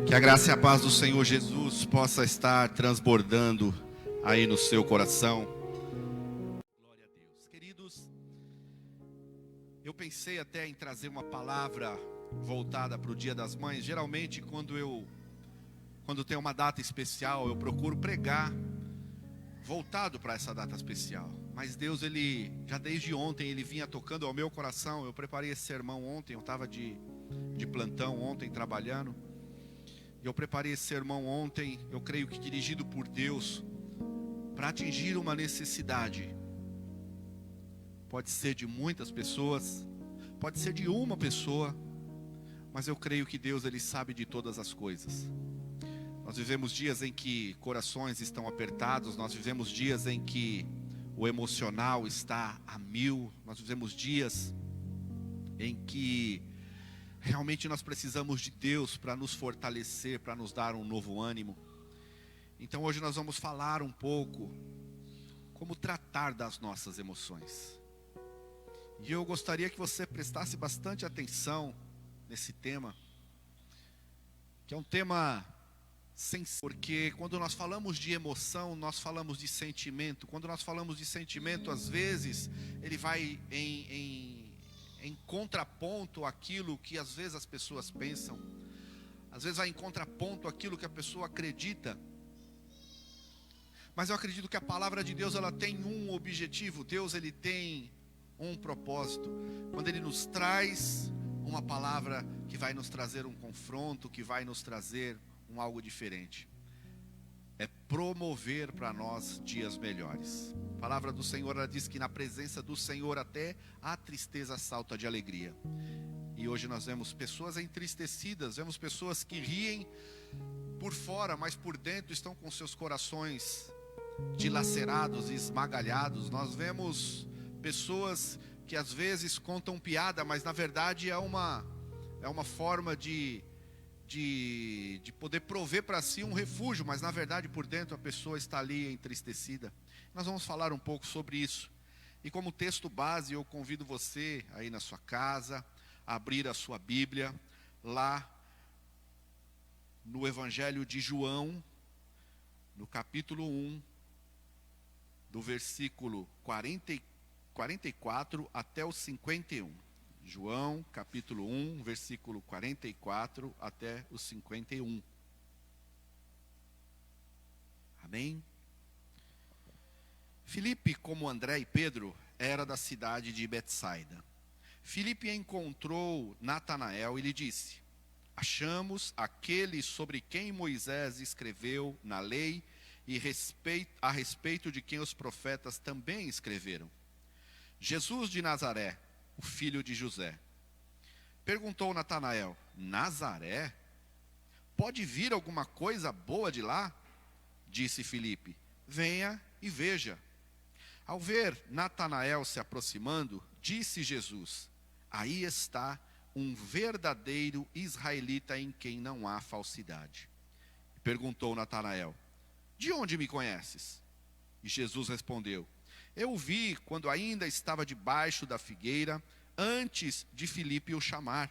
Que a graça e a paz do Senhor Jesus possa estar transbordando aí no seu coração. Glória a Deus. Queridos, eu pensei até em trazer uma palavra voltada para o Dia das Mães. Geralmente quando tem uma data especial, eu procuro pregar voltado para essa data especial. Mas Deus, Ele, já desde ontem, Ele vinha tocando ao meu coração. Eu preparei esse sermão ontem, eu estava de plantão ontem, trabalhando. Eu preparei esse sermão ontem, eu creio que dirigido por Deus, para atingir uma necessidade. Pode ser de muitas pessoas, pode ser de uma pessoa, mas eu creio que Deus, Ele sabe de todas as coisas. Nós vivemos dias em que corações estão apertados, nós vivemos dias em que o emocional está a mil, nós vivemos dias em que realmente nós precisamos de Deus para nos fortalecer, para nos dar um novo ânimo. Então hoje nós vamos falar um pouco como tratar das nossas emoções. E eu gostaria que você prestasse bastante atenção nesse tema, que é um tema sensível, porque quando nós falamos de emoção, nós falamos de sentimento. Quando nós falamos de sentimento, às vezes ele vai em contraponto àquilo que às vezes as pessoas pensam, às vezes vai em contraponto àquilo que a pessoa acredita. Mas eu acredito que a palavra de Deus, ela tem um objetivo. Deus, Ele tem um propósito. Quando Ele nos traz uma palavra que vai nos trazer um confronto, que vai nos trazer um algo diferente, é promover para nós dias melhores. A palavra do Senhor, ela diz que na presença do Senhor até a tristeza salta de alegria. E hoje nós vemos pessoas entristecidas, vemos pessoas que riem por fora, mas por dentro estão com seus corações dilacerados e esmagalhados. Nós vemos pessoas que às vezes contam piada, mas na verdade é uma forma de poder prover para si um refúgio, mas na verdade por dentro a pessoa está ali entristecida. Nós vamos falar um pouco sobre isso. E como texto base, eu convido você aí na sua casa a abrir a sua Bíblia lá no Evangelho de João, no capítulo 1, do versículo 44 até o 51. João, capítulo 1, versículo 44 até o 51. Amém? Filipe, como André e Pedro, era da cidade de Betsaida. Filipe encontrou Natanael e lhe disse: achamos aquele sobre quem Moisés escreveu na lei e a respeito de quem os profetas também escreveram, Jesus de Nazaré, o filho de José. Perguntou Natanael: Nazaré? Pode vir alguma coisa boa de lá? Disse Filipe: venha e veja. Ao ver Natanael se aproximando, disse Jesus: aí está um verdadeiro israelita em quem não há falsidade. Perguntou Natanael: de onde me conheces? E Jesus respondeu: eu o vi quando ainda estava debaixo da figueira, antes de Filipe o chamar.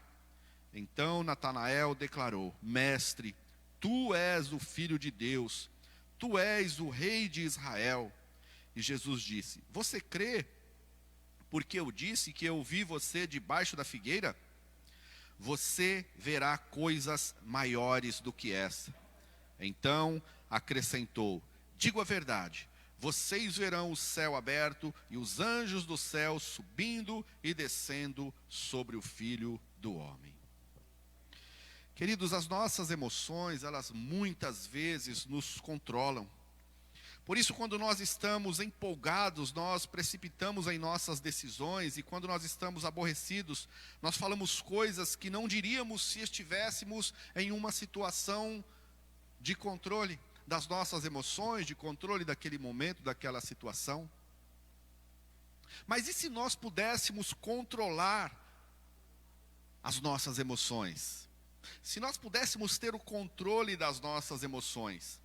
Então Natanael declarou: mestre, tu és o Filho de Deus, tu és o Rei de Israel. E Jesus disse: você crê porque eu disse que eu vi você debaixo da figueira? Você verá coisas maiores do que essa. Então acrescentou: digo a verdade, vocês verão o céu aberto e os anjos do céu subindo e descendo sobre o Filho do Homem. Queridos, as nossas emoções, elas muitas vezes nos controlam. Por isso, quando nós estamos empolgados, nós precipitamos em nossas decisões. E quando nós estamos aborrecidos, nós falamos coisas que não diríamos se estivéssemos em uma situação de controle das nossas emoções, de controle daquele momento, daquela situação. Mas e se nós pudéssemos controlar as nossas emoções? Se nós pudéssemos ter o controle das nossas emoções?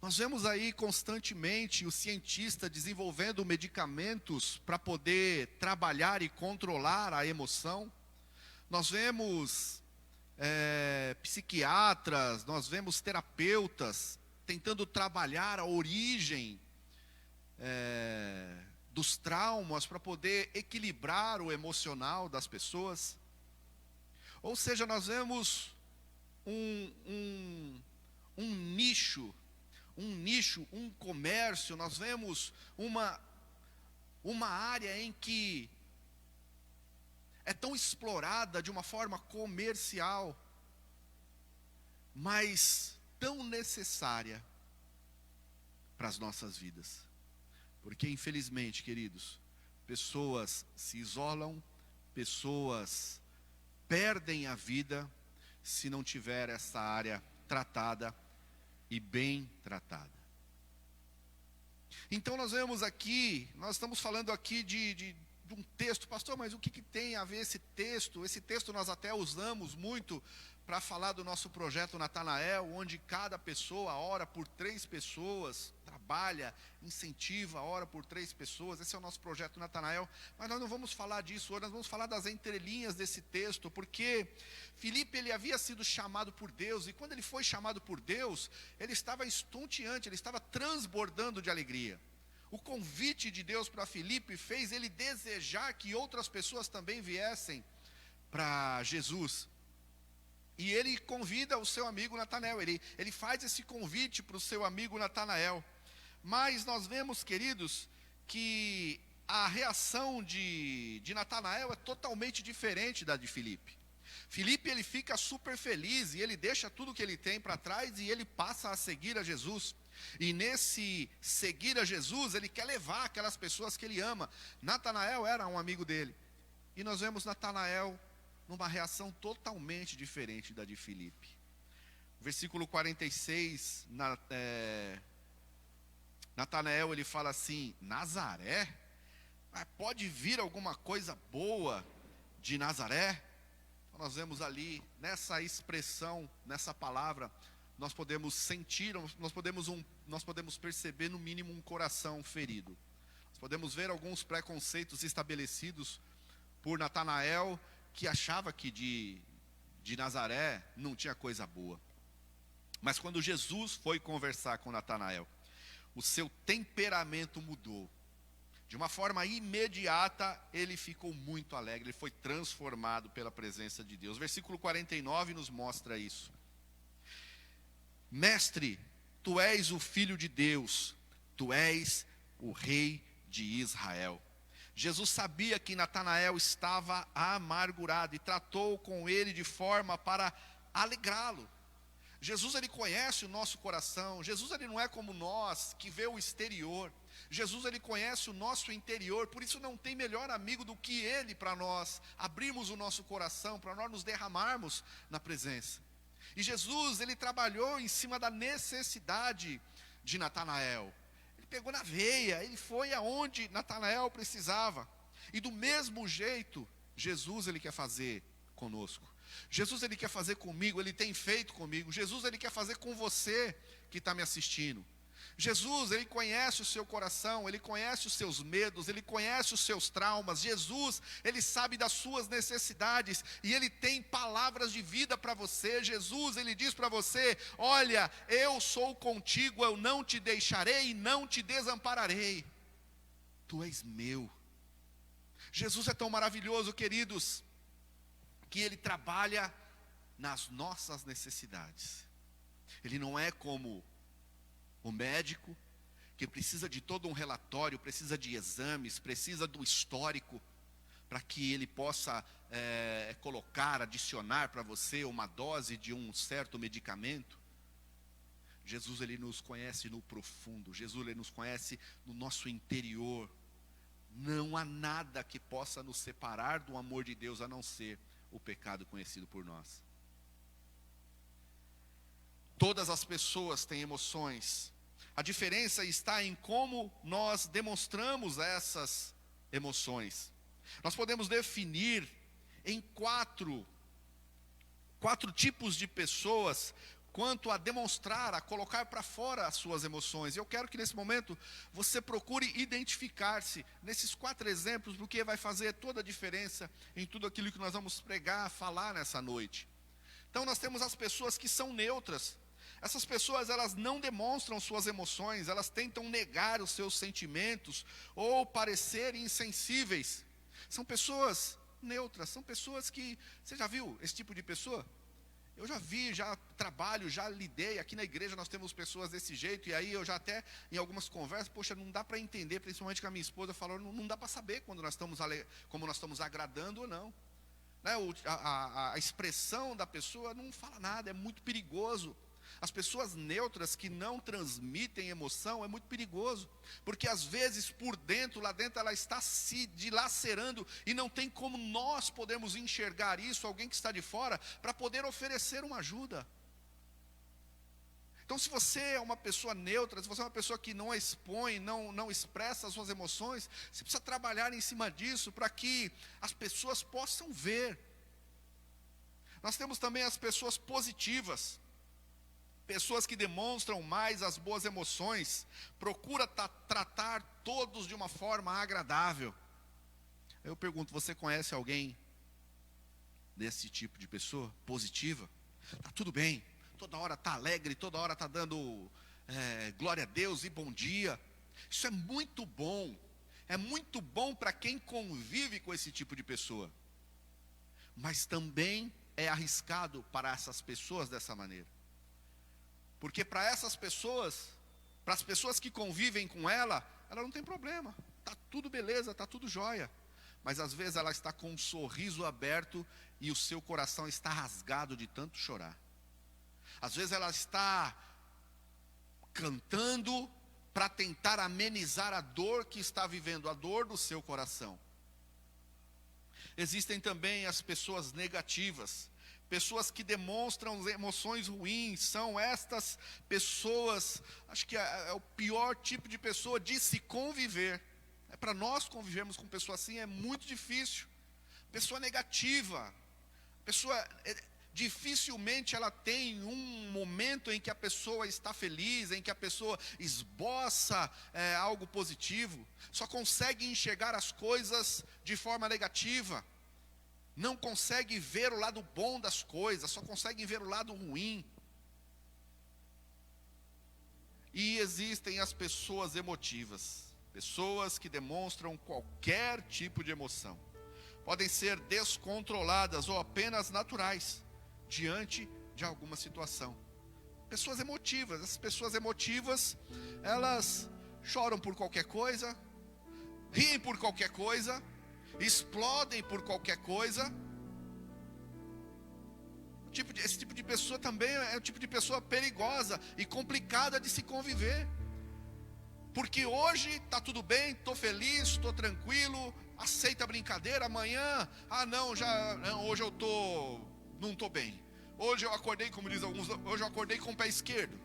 Nós vemos aí constantemente o cientista desenvolvendo medicamentos para poder trabalhar e controlar a emoção. Nós vemos psiquiatras, nós vemos terapeutas tentando trabalhar a origem dos traumas para poder equilibrar o emocional das pessoas. Ou seja, nós vemos um nicho, um comércio, nós vemos uma área em que é tão explorada de uma forma comercial, mas tão necessária para as nossas vidas. Porque, infelizmente, queridos, pessoas se isolam, pessoas perdem a vida se não tiver essa área tratada e bem tratada. Então nós vemos aqui, nós estamos falando aqui de um texto, pastor, mas o que tem a ver esse texto? Esse texto nós até usamos muito para falar do nosso projeto Natanael, onde cada pessoa ora por 3 pessoas, trabalha, incentiva, ora por 3 pessoas. Esse é o nosso projeto Natanael, mas nós não vamos falar disso hoje, nós vamos falar das entrelinhas desse texto, porque Filipe, ele havia sido chamado por Deus, e quando ele foi chamado por Deus, ele estava estonteante, ele estava transbordando de alegria. O convite de Deus para Filipe fez ele desejar que outras pessoas também viessem para Jesus. E ele convida o seu amigo Natanael, ele faz esse convite para o seu amigo Natanael. Mas nós vemos, queridos, que a reação de Natanael é totalmente diferente da de Filipe. Filipe, ele fica super feliz e ele deixa tudo que ele tem para trás e ele passa a seguir a Jesus. E nesse seguir a Jesus, ele quer levar aquelas pessoas que ele ama. Natanael era um amigo dele. E nós vemos Natanael numa reação totalmente diferente da de Filipe. Versículo 46, Natanael, ele fala assim: Nazaré? Pode vir alguma coisa boa de Nazaré? Então nós vemos ali, nessa expressão, nessa palavra, nós podemos sentir, nós podemos perceber no mínimo um coração ferido. Nós podemos ver alguns preconceitos estabelecidos por Natanael, que achava que de Nazaré não tinha coisa boa. Mas quando Jesus foi conversar com Natanael, o seu temperamento mudou. De uma forma imediata, ele ficou muito alegre, ele foi transformado pela presença de Deus. Versículo 49 nos mostra isso. Mestre, tu és o Filho de Deus, tu és o Rei de Israel. Jesus sabia que Natanael estava amargurado e tratou com ele de forma para alegrá-lo. Jesus, ele conhece o nosso coração. Jesus, ele não é como nós, que vê o exterior. Jesus, ele conhece o nosso interior. Por isso não tem melhor amigo do que ele para nós abrirmos o nosso coração, para nós nos derramarmos na presença. E Jesus, ele trabalhou em cima da necessidade de Natanael. Ele pegou na veia, ele foi aonde Natanael precisava. E do mesmo jeito, Jesus, ele quer fazer conosco. Jesus, ele quer fazer comigo, ele tem feito comigo. Jesus, ele quer fazer com você que está me assistindo. Jesus, ele conhece o seu coração, ele conhece os seus medos, ele conhece os seus traumas. Jesus, ele sabe das suas necessidades e ele tem palavras de vida para você. Jesus, ele diz para você: olha, eu sou contigo, eu não te deixarei e não te desampararei. Tu és meu. Jesus é tão maravilhoso, queridos, que ele trabalha nas nossas necessidades. Ele não é como o médico, que precisa de todo um relatório, precisa de exames, precisa do histórico, para que ele possa colocar, adicionar para você uma dose de um certo medicamento. Jesus, ele nos conhece no profundo. Jesus, ele nos conhece no nosso interior. Não há nada que possa nos separar do amor de Deus, a não ser o pecado conhecido por nós. Todas as pessoas têm emoções. A diferença está em como nós demonstramos essas emoções. Nós podemos definir em quatro tipos de pessoas quanto a demonstrar, a colocar para fora as suas emoções. Eu quero que nesse momento você procure identificar-se nesses 4 exemplos, porque vai fazer toda a diferença em tudo aquilo que nós vamos pregar, falar nessa noite. Então nós temos as pessoas que são neutras. Essas pessoas, elas não demonstram suas emoções, elas tentam negar os seus sentimentos ou parecer insensíveis. São pessoas neutras, são pessoas que... Você já viu esse tipo de pessoa? Eu já vi, já trabalho, já lidei. Aqui na igreja nós temos pessoas desse jeito. E aí eu já até, em algumas conversas, poxa, não dá para entender, principalmente com a minha esposa, falou, não dá para saber quando como nós estamos agradando ou não. Né? A expressão da pessoa não fala nada, é muito perigoso. As pessoas neutras que não transmitem emoção é muito perigoso, porque às vezes por dentro, lá dentro ela está se dilacerando e não tem como nós podemos enxergar isso, alguém que está de fora, para poder oferecer uma ajuda. Então se você é uma pessoa neutra, se você é uma pessoa que não expõe, não expressa as suas emoções, você precisa trabalhar em cima disso para que as pessoas possam ver. Nós temos também as pessoas positivas. Pessoas que demonstram mais as boas emoções, procura tratar todos de uma forma agradável. Eu pergunto, você conhece alguém desse tipo de pessoa, positiva? Tá tudo bem, toda hora está alegre, toda hora está dando glória a Deus e bom dia. Isso é muito bom para quem convive com esse tipo de pessoa. Mas também é arriscado para essas pessoas dessa maneira. Porque para essas pessoas, para as pessoas que convivem com ela não tem problema. Está tudo beleza, está tudo jóia. Mas às vezes ela está com um sorriso aberto e o seu coração está rasgado de tanto chorar. Às vezes ela está cantando para tentar amenizar a dor que está vivendo, a dor do seu coração. Existem também as pessoas negativas. Pessoas que demonstram emoções ruins, são estas pessoas, acho que é o pior tipo de pessoa de se conviver. Para nós convivermos com pessoa assim é muito difícil. Pessoa negativa, dificilmente ela tem um momento em que a pessoa está feliz, em que a pessoa esboça algo positivo. Só consegue enxergar as coisas de forma negativa. Não consegue ver o lado bom das coisas, só consegue ver o lado ruim. E existem as pessoas emotivas, pessoas que demonstram qualquer tipo de emoção. Podem ser descontroladas ou apenas naturais, diante de alguma situação. Pessoas emotivas, essas pessoas emotivas, elas choram por qualquer coisa, riem por qualquer coisa, explodem por qualquer coisa. Esse tipo de pessoa também é um tipo de pessoa perigosa e complicada de se conviver. Porque hoje está tudo bem, estou feliz, estou tranquilo, aceita a brincadeira. Amanhã, hoje eu não estou bem. Hoje eu acordei, como diz alguns, hoje eu acordei com o pé esquerdo.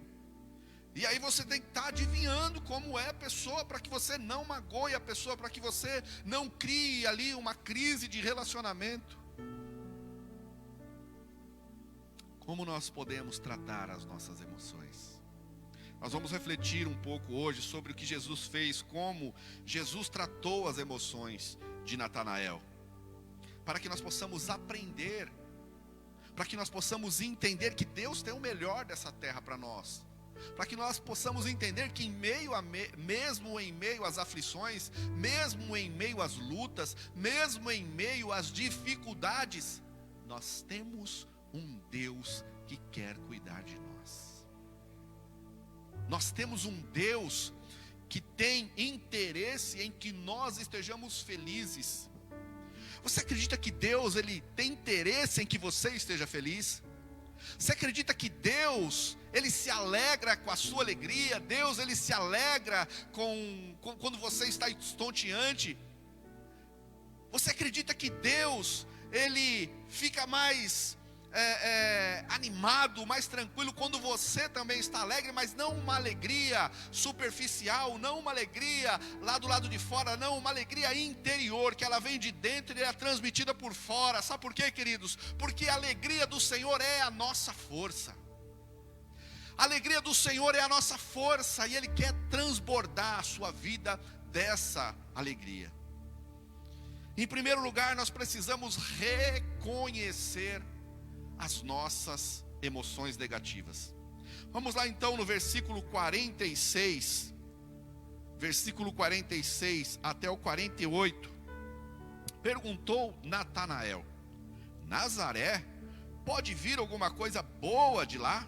E aí você tem que estar adivinhando como é a pessoa, para que você não magoe a pessoa, para que você não crie ali uma crise de relacionamento. Como nós podemos tratar as nossas emoções? Nós vamos refletir um pouco hoje sobre o que Jesus fez, como Jesus tratou as emoções de Natanael, para que nós possamos aprender, para que nós possamos entender que Deus tem o melhor dessa terra para nós, para que nós possamos entender que mesmo em meio às aflições, mesmo em meio às lutas, mesmo em meio às dificuldades, nós temos um Deus que quer cuidar de nós. Nós temos um Deus que tem interesse em que nós estejamos felizes. Você acredita que Deus, Ele tem interesse em que você esteja feliz? Você acredita que Deus, Ele se alegra com a sua alegria? Deus, Ele se alegra quando você está estonteante? Você acredita que Deus, Ele fica mais animado, mais tranquilo quando você também está alegre, mas não uma alegria superficial, não uma alegria lá do lado de fora, não, uma alegria interior, que ela vem de dentro e é transmitida por fora. Sabe por quê, queridos? Porque a alegria do Senhor é a nossa força. A alegria do Senhor é a nossa força, e Ele quer transbordar a sua vida dessa alegria. Em primeiro lugar, nós precisamos reconhecer as nossas emoções negativas. Vamos lá então no versículo 46, versículo 46 até o 48. Perguntou Natanael: Nazaré, pode vir alguma coisa boa de lá?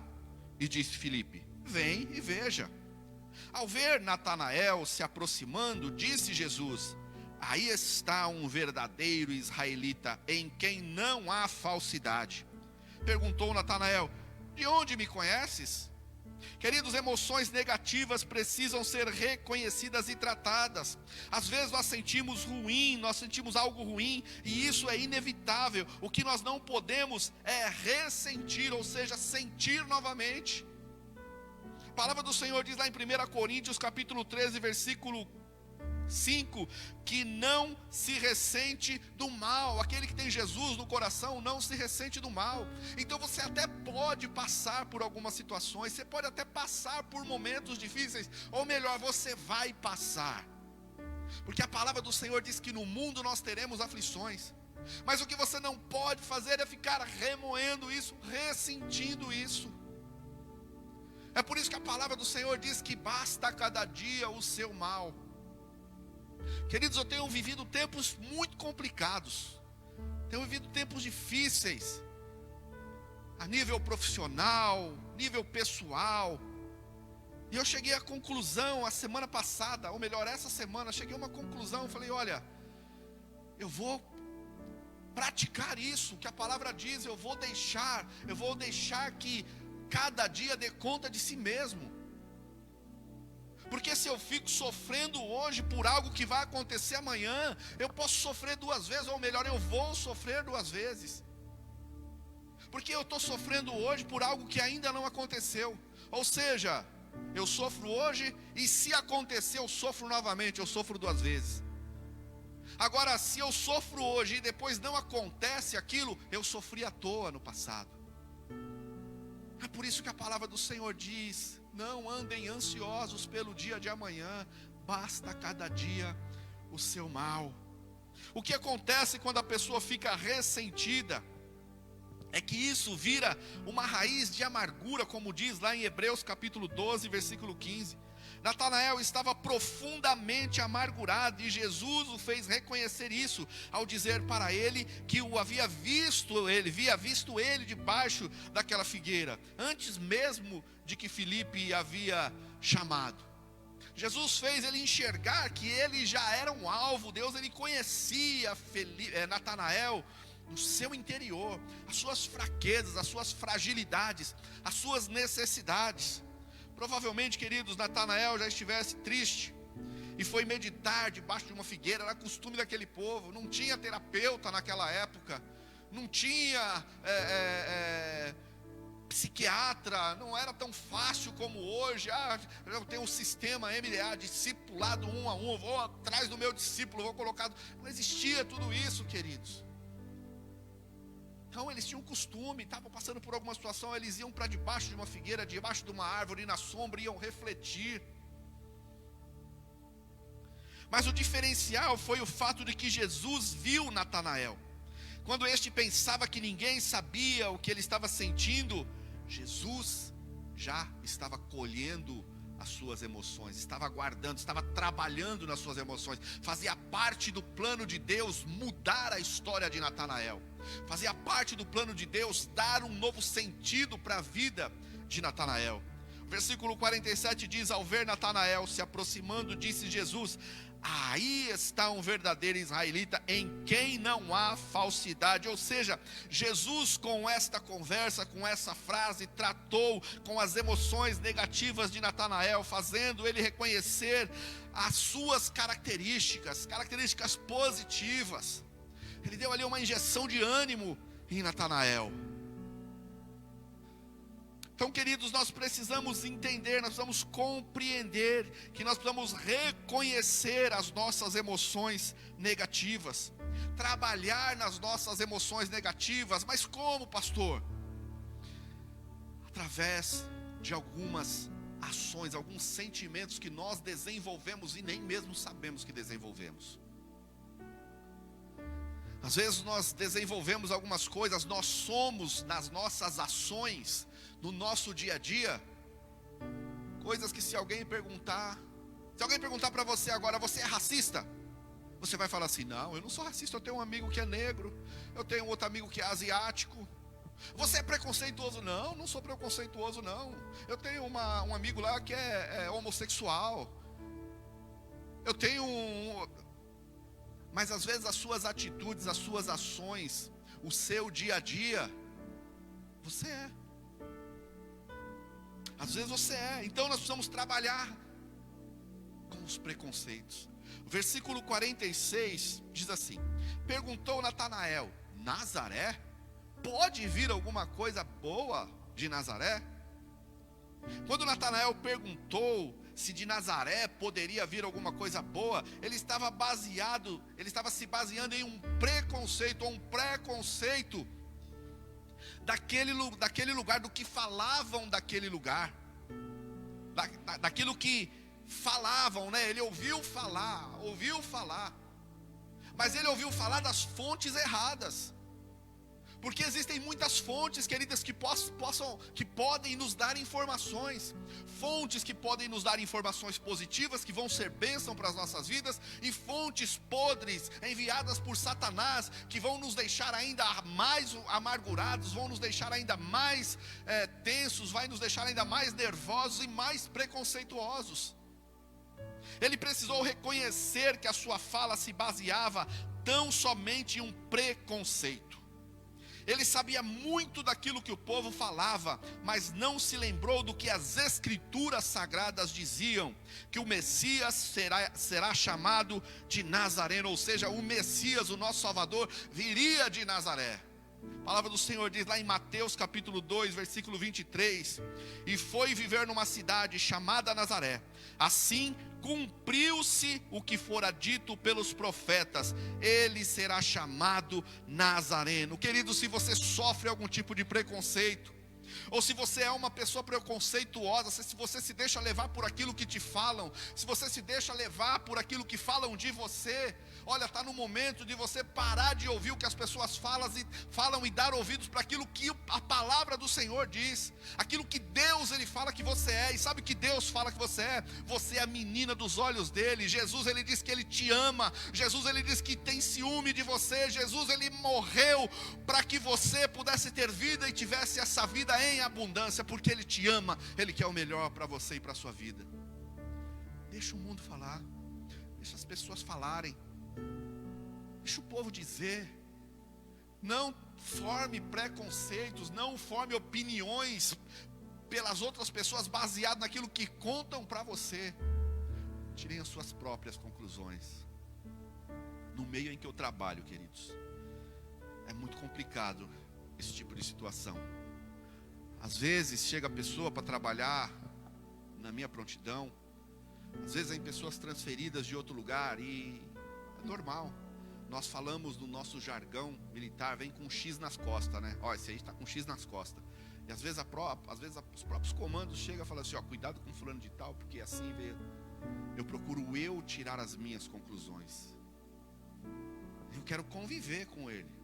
E disse Filipe: vem e veja. Ao ver Natanael se aproximando, disse Jesus: aí está um verdadeiro israelita, em quem não há falsidade. Perguntou Natanael: de onde me conheces? Queridos, emoções negativas precisam ser reconhecidas e tratadas. Às vezes nós sentimos algo ruim, e isso é inevitável. O que nós não podemos é ressentir, ou seja, sentir novamente. A palavra do Senhor diz lá em 1 Coríntios capítulo 13, versículo 5, que não se ressente do mal. Aquele que tem Jesus no coração não se ressente do mal. Então você até pode passar por algumas situações, você pode até passar por momentos difíceis, ou melhor, você vai passar, porque a palavra do Senhor diz que no mundo nós teremos aflições. Mas o que você não pode fazer é ficar remoendo isso, ressentindo isso. É por isso que a palavra do Senhor diz que basta cada dia o seu mal. Queridos, eu tenho vivido tempos muito complicados, tenho vivido tempos difíceis, a nível profissional, nível pessoal. E eu cheguei à conclusão a semana passada, ou melhor, essa semana, cheguei a uma conclusão. Eu falei: olha, eu vou praticar isso que a palavra diz. Eu vou deixar que cada dia dê conta de si mesmo. Porque se eu fico sofrendo hoje por algo que vai acontecer amanhã, eu posso sofrer duas vezes, ou melhor, eu vou sofrer duas vezes. Porque eu estou sofrendo hoje por algo que ainda não aconteceu. Ou seja, eu sofro hoje, e se acontecer eu sofro novamente, eu sofro duas vezes. Agora, se eu sofro hoje e depois não acontece aquilo, eu sofri à toa no passado. É por isso que a palavra do Senhor diz: não andem ansiosos pelo dia de amanhã, basta cada dia o seu mal. O que acontece quando a pessoa fica ressentida é que isso vira uma raiz de amargura, como diz lá em Hebreus capítulo 12, versículo 15. Natanael estava profundamente amargurado, e Jesus o fez reconhecer isso, ao dizer para ele que havia visto ele debaixo daquela figueira, antes mesmo de que Filipe havia chamado. Jesus fez ele enxergar que ele já era um alvo. Deus, ele conhecia Natanael no seu interior, as suas fraquezas, as suas fragilidades, as suas necessidades. Provavelmente, queridos, Natanael já estivesse triste e foi meditar debaixo de uma figueira. Era costume daquele povo, não tinha terapeuta naquela época, não tinha psiquiatra, não era tão fácil como hoje. Eu tenho um sistema MDA, discipulado 1 a 1, vou atrás do meu discípulo, vou colocar. Não existia tudo isso, queridos. Então eles tinham costume, estavam passando por alguma situação, eles iam para debaixo de uma figueira, debaixo de uma árvore, na sombra, iam refletir. Mas o diferencial foi o fato de que Jesus viu Natanael. Quando este pensava que ninguém sabia o que ele estava sentindo, Jesus já estava colhendo as suas emoções, estava guardando, estava trabalhando nas suas emoções. Fazia parte do plano de Deus mudar a história de Natanael. Fazia parte do plano de Deus dar um novo sentido para a vida de Natanael. O versículo 47 diz: ao ver Natanael se aproximando, disse Jesus: aí está um verdadeiro israelita, em quem não há falsidade. Ou seja, Jesus, com esta conversa, com essa frase, tratou com as emoções negativas de Natanael, fazendo ele reconhecer as suas características positivas. Ele deu ali uma injeção de ânimo em Natanael. Então, queridos, nós precisamos entender, nós precisamos compreender que nós precisamos reconhecer as nossas emoções negativas, trabalhar nas nossas emoções negativas. Mas como, pastor? Através de algumas ações, alguns sentimentos que nós desenvolvemos e nem mesmo sabemos que desenvolvemos. Às vezes nós desenvolvemos algumas coisas, nós somos nas nossas ações, no nosso dia a dia, coisas que se alguém perguntar para você agora, você é racista? Você vai falar assim, não, eu não sou racista, eu tenho um amigo que é negro, eu tenho outro amigo que é asiático. Você é preconceituoso? Não, não sou preconceituoso não. Eu tenho um amigo lá que é homossexual. Eu tenho Mas às vezes as suas atitudes, as suas ações, o seu dia a dia, você é. Às vezes você é. Então nós precisamos trabalhar com os preconceitos. O versículo 46 diz assim: perguntou Natanael, Nazaré? Pode vir alguma coisa boa de Nazaré? Quando Natanael perguntou se de Nazaré poderia vir alguma coisa boa, ele estava se baseando em um preconceito, ou um preconceito daquele lugar, do que falavam daquele lugar, daquilo que falavam, né? Ele ouviu falar, mas ele ouviu falar das fontes erradas. Porque existem muitas fontes, queridas, que podem nos dar informações. Fontes que podem nos dar informações positivas, que vão ser bênção para as nossas vidas. E fontes podres, enviadas por Satanás, que vão nos deixar ainda mais amargurados, vão nos deixar ainda mais tensos, vai nos deixar ainda mais nervosos e mais preconceituosos. Ele precisou reconhecer que a sua fala se baseava tão somente em um preconceito. Ele sabia muito daquilo que o povo falava, mas não se lembrou do que as escrituras sagradas diziam, que o Messias será chamado de Nazareno, ou seja, o Messias, o nosso Salvador, viria de Nazaré. A palavra do Senhor diz lá em Mateus capítulo 2, versículo 23, e foi viver numa cidade chamada Nazaré, assim cumpriu-se o que fora dito pelos profetas, ele será chamado Nazareno. Querido, se você sofre algum tipo de preconceito, ou se você é uma pessoa preconceituosa, se você se deixa levar por aquilo que te falam, se você se deixa levar por aquilo que falam de você, olha, está no momento de você parar de ouvir o que as pessoas falam e dar ouvidos para aquilo que a palavra do Senhor diz, aquilo que Deus ele fala que você é. E sabe o que Deus fala que você é? Você é a menina dos olhos dele. Jesus ele diz que ele te ama, Jesus ele diz que tem ciúme de você, Jesus ele morreu para que você pudesse ter vida e tivesse essa vida em abundância, porque ele te ama, ele quer o melhor para você e para a sua vida. Deixa o mundo falar, deixa as pessoas falarem, deixa o povo dizer. Não forme preconceitos, não forme opiniões pelas outras pessoas baseado naquilo que contam para você. Tirem as suas próprias conclusões. No meio em que eu trabalho, queridos, é muito complicado esse tipo de situação. Às vezes chega a pessoa para trabalhar na minha prontidão, às vezes em pessoas transferidas de outro lugar, e é normal. Nós falamos no nosso jargão militar, vem com um X nas costas, né? Ó, esse aí está com um X nas costas. E às vezes os próprios comandos chegam e falam assim, ó, cuidado com fulano de tal, porque assim veio. Eu procuro tirar as minhas conclusões. Eu quero conviver com ele.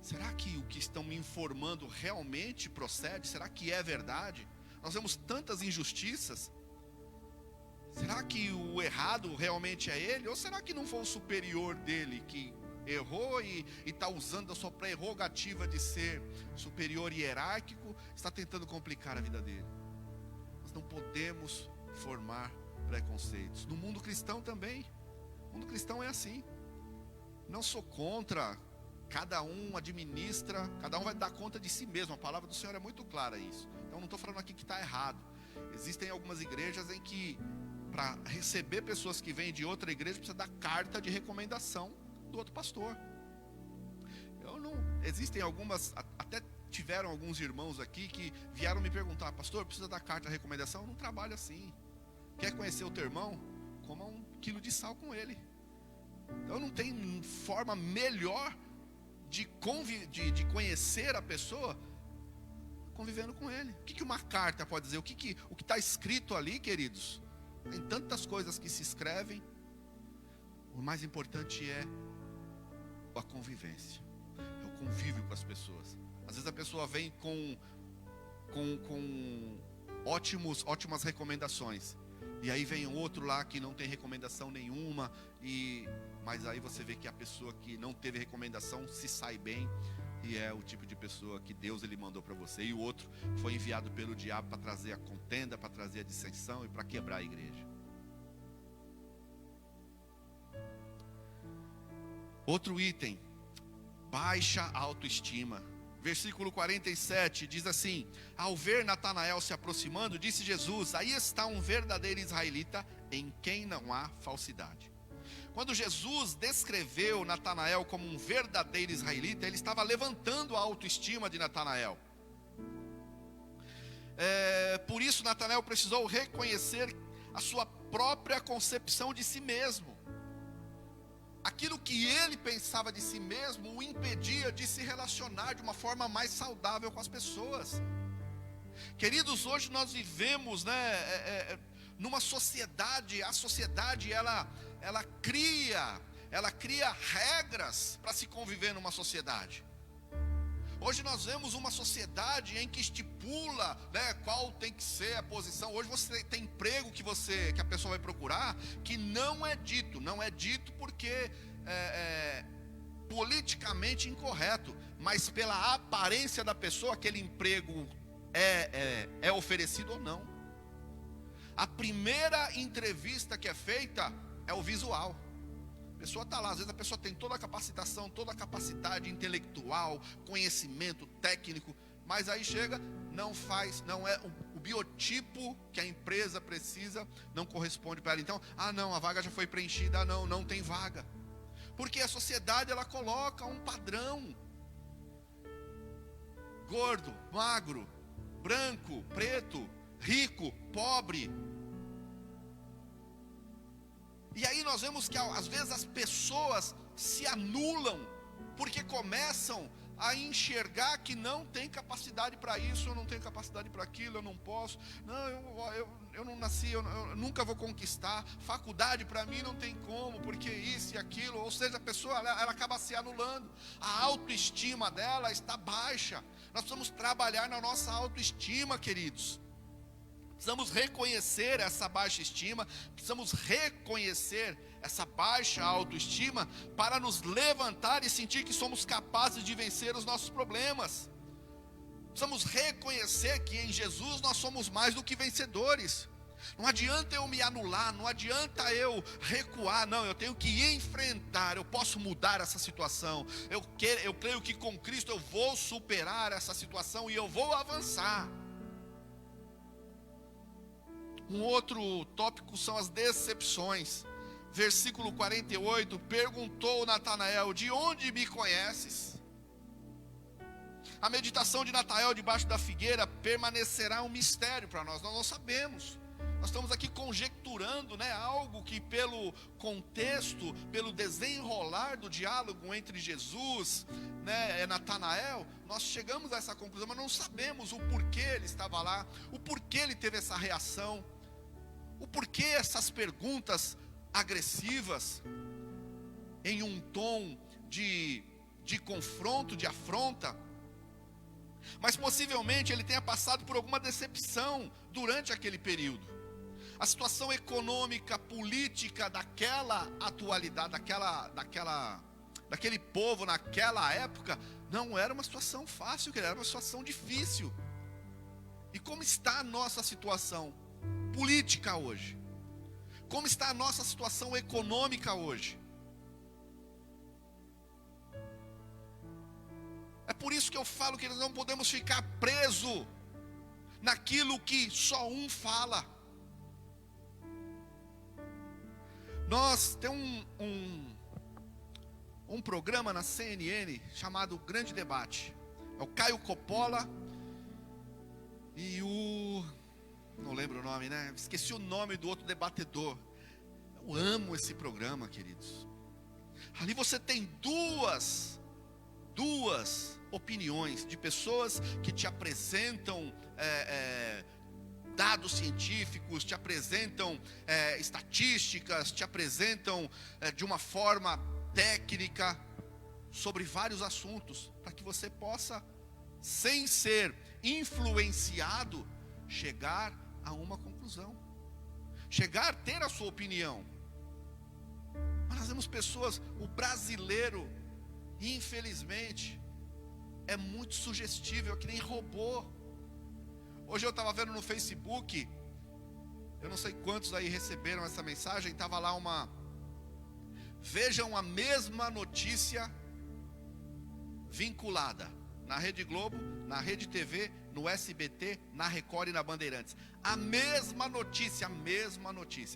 Será que o que estão me informando realmente procede? Será que é verdade? Nós vemos tantas injustiças. Será que o errado realmente é ele? Ou será que não foi o superior dele que errou e está usando a sua prerrogativa de ser superior e hierárquico, está tentando complicar a vida dele? Nós não podemos formar preconceitos. No mundo cristão também. O mundo cristão é assim. Não sou contra. Cada um administra, cada um vai dar conta de si mesmo. A palavra do Senhor é muito clara isso. Então não estou falando aqui que está errado. Existem algumas igrejas em que, para receber pessoas que vêm de outra igreja, precisa dar carta de recomendação do outro pastor. Existem algumas, até tiveram alguns irmãos aqui que vieram me perguntar, pastor, precisa dar carta de recomendação? Eu não trabalho assim. Quer conhecer o teu irmão? Coma 1 quilo de sal com ele. Então não tem forma melhor de conhecer a pessoa convivendo com ele. O que uma carta pode dizer? O que está escrito ali, queridos? Tem tantas coisas que se escrevem. O mais importante é a convivência, é o convívio com as pessoas. Às vezes a pessoa vem com ótimas recomendações, e aí vem outro lá que não tem recomendação nenhuma, mas aí você vê que a pessoa que não teve recomendação se sai bem, e é o tipo de pessoa que Deus ele mandou para você, e o outro foi enviado pelo diabo para trazer a contenda, para trazer a dissensão e para quebrar a igreja. Outro item, baixa autoestima. Versículo 47 diz assim: ao ver Natanael se aproximando, disse Jesus: aí está um verdadeiro israelita, em quem não há falsidade. Quando Jesus descreveu Natanael como um verdadeiro israelita, ele estava levantando a autoestima de Natanael. Por isso Natanael precisou reconhecer a sua própria concepção de si mesmo. Aquilo que ele pensava de si mesmo o impedia de se relacionar de uma forma mais saudável com as pessoas. Queridos, hoje nós vivemos, numa sociedade. A sociedade ela cria regras para se conviver numa sociedade. Hoje nós vemos uma sociedade em que estipula, qual tem que ser a posição. Hoje você tem emprego que a pessoa vai procurar, que não é dito porque é politicamente incorreto, mas pela aparência da pessoa, aquele emprego é oferecido ou não. A primeira entrevista que é feita é o visual. A pessoa está lá, às vezes a pessoa tem toda a capacitação, toda a capacidade intelectual, conhecimento técnico, mas aí chega, não é o biotipo que a empresa precisa, não corresponde para ela. Então, não, a vaga já foi preenchida, não tem vaga. Porque a sociedade ela coloca um padrão: gordo, magro, branco, preto, rico, pobre. E aí nós vemos que às vezes as pessoas se anulam, porque começam a enxergar que não tem capacidade para isso, eu não tenho capacidade para aquilo, eu não posso, eu não nasci, eu nunca vou conquistar, faculdade para mim não tem como, porque isso e aquilo. Ou seja, a pessoa ela acaba se anulando, a autoestima dela está baixa. Nós precisamos trabalhar na nossa autoestima, queridos. Precisamos reconhecer essa baixa estima, precisamos reconhecer essa baixa autoestima para nos levantar e sentir que somos capazes de vencer os nossos problemas. Precisamos reconhecer que em Jesus nós somos mais do que vencedores. Não adianta eu me anular, não adianta eu recuar, não, eu tenho que enfrentar, eu posso mudar essa situação. Eu creio que com Cristo eu vou superar essa situação e eu vou avançar. Um outro tópico são as decepções. Versículo 48, perguntou Natanael: de onde me conheces? A meditação de Natanael debaixo da figueira permanecerá um mistério para nós não sabemos. Nós estamos aqui conjecturando, algo que pelo contexto, pelo desenrolar do diálogo entre Jesus e Natanael, nós chegamos a essa conclusão, mas não sabemos o porquê ele estava lá, o porquê ele teve essa reação, o porquê essas perguntas agressivas, em um tom de confronto, de afronta. Mas possivelmente ele tenha passado por alguma decepção durante aquele período. A situação econômica, política daquela atualidade, daquele povo naquela época, não era uma situação fácil, era uma situação difícil. E como está a nossa situação política hoje? Como está a nossa situação econômica hoje? É por isso que eu falo que nós não podemos ficar presos naquilo que só um fala. Nós temos um programa na CNN chamado Grande Debate. É o Caio Coppola e não lembro o nome, esqueci o nome do outro debatedor. Eu amo esse programa, queridos. Ali você tem duas opiniões de pessoas que te apresentam dados científicos, te apresentam estatísticas, te apresentam de uma forma técnica sobre vários assuntos, para que você possa, sem ser influenciado, chegar a uma conclusão, chegar a ter a sua opinião. Mas nós vemos pessoas, o brasileiro, infelizmente, é muito sugestível, que nem robô. Hoje eu estava vendo no Facebook, eu não sei quantos aí receberam essa mensagem, estava lá vejam a mesma notícia vinculada na Rede Globo, na Rede TV, no SBT, na Record e na Bandeirantes. A mesma notícia,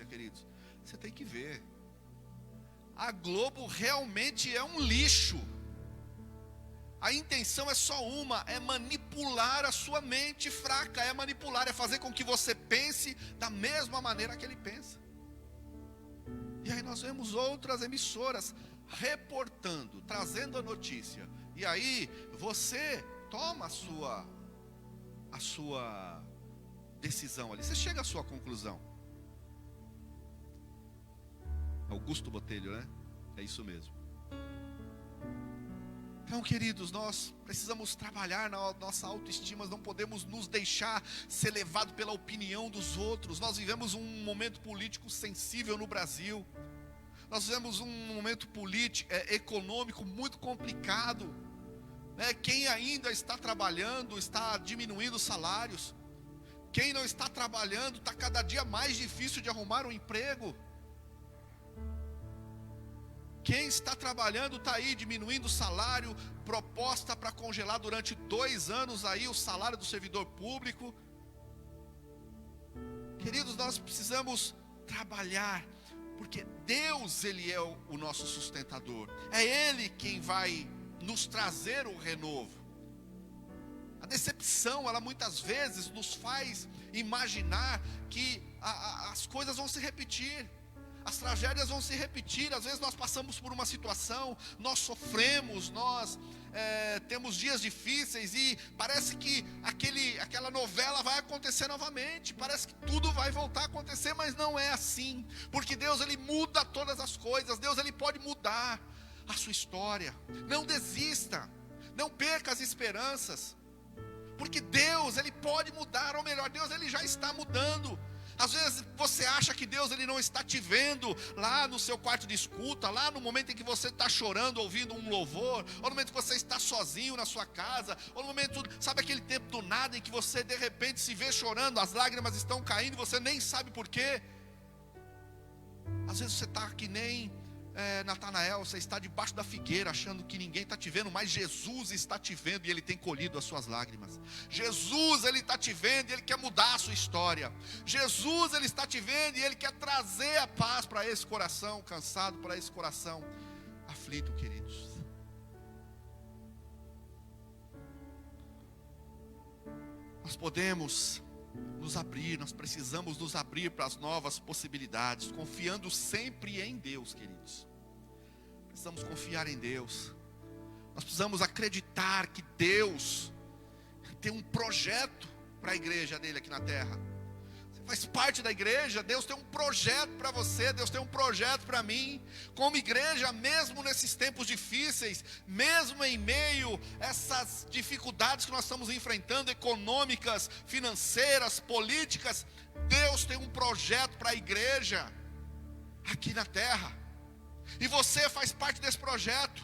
queridos. Você tem que ver. A Globo realmente é um lixo. A intenção é só uma, é manipular a sua mente fraca, é fazer com que você pense da mesma maneira que ele pensa. E aí nós vemos outras emissoras reportando, trazendo a notícia. E aí você toma a sua decisão ali, você chega à sua conclusão. Augusto Botelho, né? É isso mesmo. Então, queridos, nós precisamos trabalhar na nossa autoestima, não podemos nos deixar ser levados pela opinião dos outros. Nós vivemos um momento político sensível no Brasil. Nós vivemos um momento político, econômico muito complicado. Quem ainda está trabalhando está diminuindo os salários. Quem não está trabalhando está cada dia mais difícil de arrumar um emprego. Quem está trabalhando está aí diminuindo o salário, proposta para congelar durante 2 anos aí o salário do servidor público. Queridos, nós precisamos trabalhar, porque Deus, Ele é o nosso sustentador. É Ele quem vai nos trazer o renovo. A decepção, ela muitas vezes nos faz imaginar que as coisas vão se repetir. As tragédias vão se repetir. Às vezes nós passamos por uma situação, nós sofremos, nós temos dias difíceis e parece que aquela novela vai acontecer novamente. Parece que tudo vai voltar a acontecer, mas não é assim. Porque Deus, Ele muda todas as coisas. Deus, Ele pode mudar a sua história. Não desista, não perca as esperanças. Porque Deus, Ele pode mudar, ou melhor, Deus, Ele já está mudando. Às vezes você acha que Deus, Ele não está te vendo lá no seu quarto de escuta, lá no momento em que você está chorando, ouvindo um louvor, ou no momento que você está sozinho na sua casa, ou no momento, sabe aquele tempo do nada em que você de repente se vê chorando, as lágrimas estão caindo e você nem sabe por quê. Às vezes você está que nem Natanael, você está debaixo da figueira achando que ninguém está te vendo, mas Jesus está te vendo e Ele tem colhido as suas lágrimas. Jesus, Ele está te vendo e Ele quer mudar a sua história. Jesus, Ele está te vendo e Ele quer trazer a paz para esse coração cansado, para esse coração aflito, queridos. Nós podemos nos abrir, nós precisamos nos abrir para as novas possibilidades, confiando sempre em Deus, queridos. Precisamos confiar em Deus. Nós precisamos acreditar que Deus tem um projeto para a igreja dele aqui na terra. Você faz parte da igreja, Deus tem um projeto para você, Deus tem um projeto para mim. Como igreja, mesmo nesses tempos difíceis, mesmo em meio a essas dificuldades que nós estamos enfrentando, econômicas, financeiras, políticas, Deus tem um projeto para a igreja aqui na terra. E você faz parte desse projeto.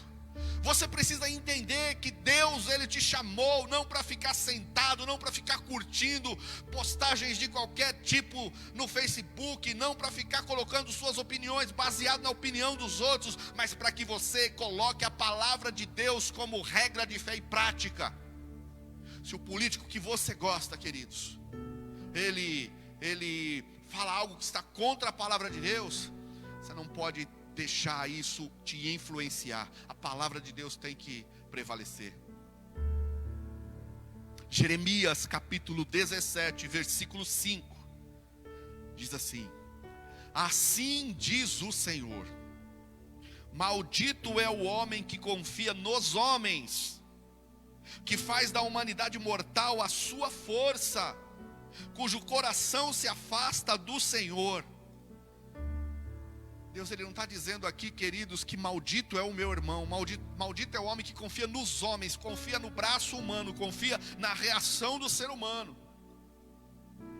Você precisa entender que Deus, Ele te chamou não para ficar sentado, não para ficar curtindo postagens de qualquer tipo no Facebook, não para ficar colocando suas opiniões baseado na opinião dos outros, mas para que você coloque a palavra de Deus como regra de fé e prática. Se o político que você gosta, queridos, ele fala algo que está contra a palavra de Deus, você não pode deixar isso te influenciar. A palavra de Deus tem que prevalecer. Jeremias capítulo 17, versículo 5 diz assim: assim diz o Senhor, maldito é o homem que confia nos homens, que faz da humanidade mortal a sua força, cujo coração se afasta do Senhor. Deus ele não está dizendo aqui, queridos, que maldito é o meu irmão, maldito é o homem que confia nos homens, confia no braço humano, confia na reação do ser humano.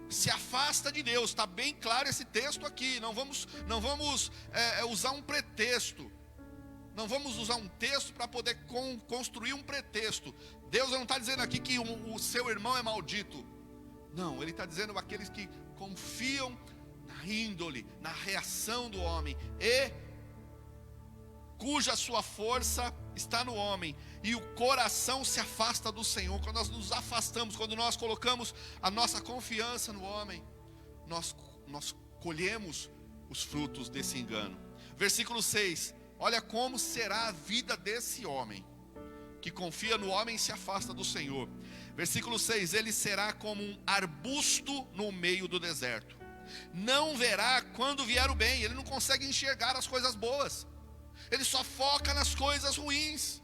Se afasta de Deus, está bem claro esse texto aqui. Não vamos usar um pretexto. Não vamos usar um texto para poder construir um pretexto. Deus não está dizendo aqui que o seu irmão é maldito. Não, Ele está dizendo aqueles que confiam na índole, na reação do homem, e cuja sua força está no homem, e o coração se afasta do Senhor. Quando nós nos afastamos, quando nós colocamos a nossa confiança no homem, nós colhemos os frutos desse engano. Versículo 6, olha como será a vida desse homem, que confia no homem e se afasta do Senhor. Versículo 6, ele será como um arbusto no meio do deserto, não verá quando vier o bem. Ele não consegue enxergar as coisas boas, ele só foca nas coisas ruins.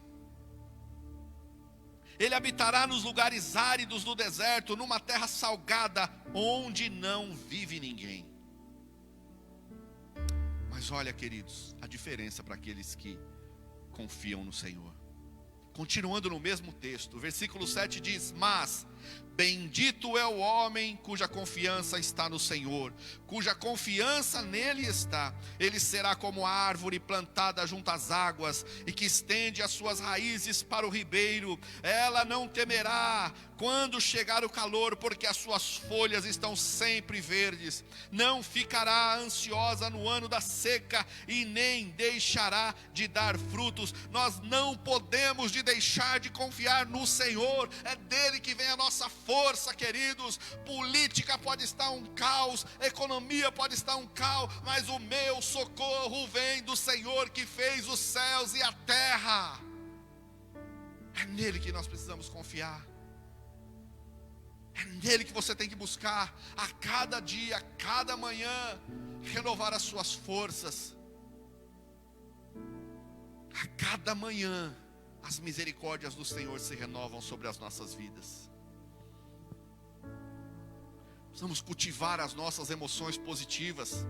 Ele habitará nos lugares áridos do deserto, numa terra salgada, onde não vive ninguém. Mas olha, queridos, a diferença para aqueles que confiam no Senhor. Continuando no mesmo texto, versículo 7 diz: mas bendito é o homem cuja confiança está no Senhor, cuja confiança nele está. Ele será como a árvore plantada junto às águas, e que estende as suas raízes para o ribeiro. Ela não temerá quando chegar o calor, porque as suas folhas estão sempre verdes. Não ficará ansiosa no ano da seca, e nem deixará de dar frutos. Nós não podemos deixar de confiar no Senhor. É dele que vem a nossa força, queridos. Política pode estar um caos, economia pode estar um caos, mas o meu socorro vem do Senhor que fez os céus e a terra. É nele que nós precisamos confiar. É nele que você tem que buscar a cada dia, a cada manhã, renovar as suas forças. A cada manhã as misericórdias do Senhor se renovam sobre as nossas vidas. Precisamos cultivar as nossas emoções positivas.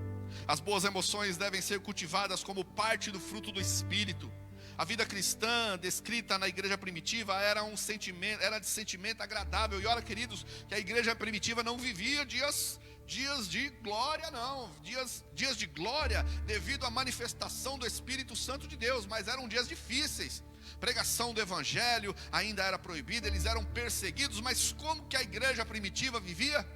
As boas emoções devem ser cultivadas como parte do fruto do Espírito. A vida cristã descrita na igreja primitiva era de sentimento agradável. E olha, queridos, que a igreja primitiva não vivia dias de glória, não. Dias de glória devido à manifestação do Espírito Santo de Deus, mas eram dias difíceis. Pregação do evangelho ainda era proibida, eles eram perseguidos. Mas como que a igreja primitiva vivia?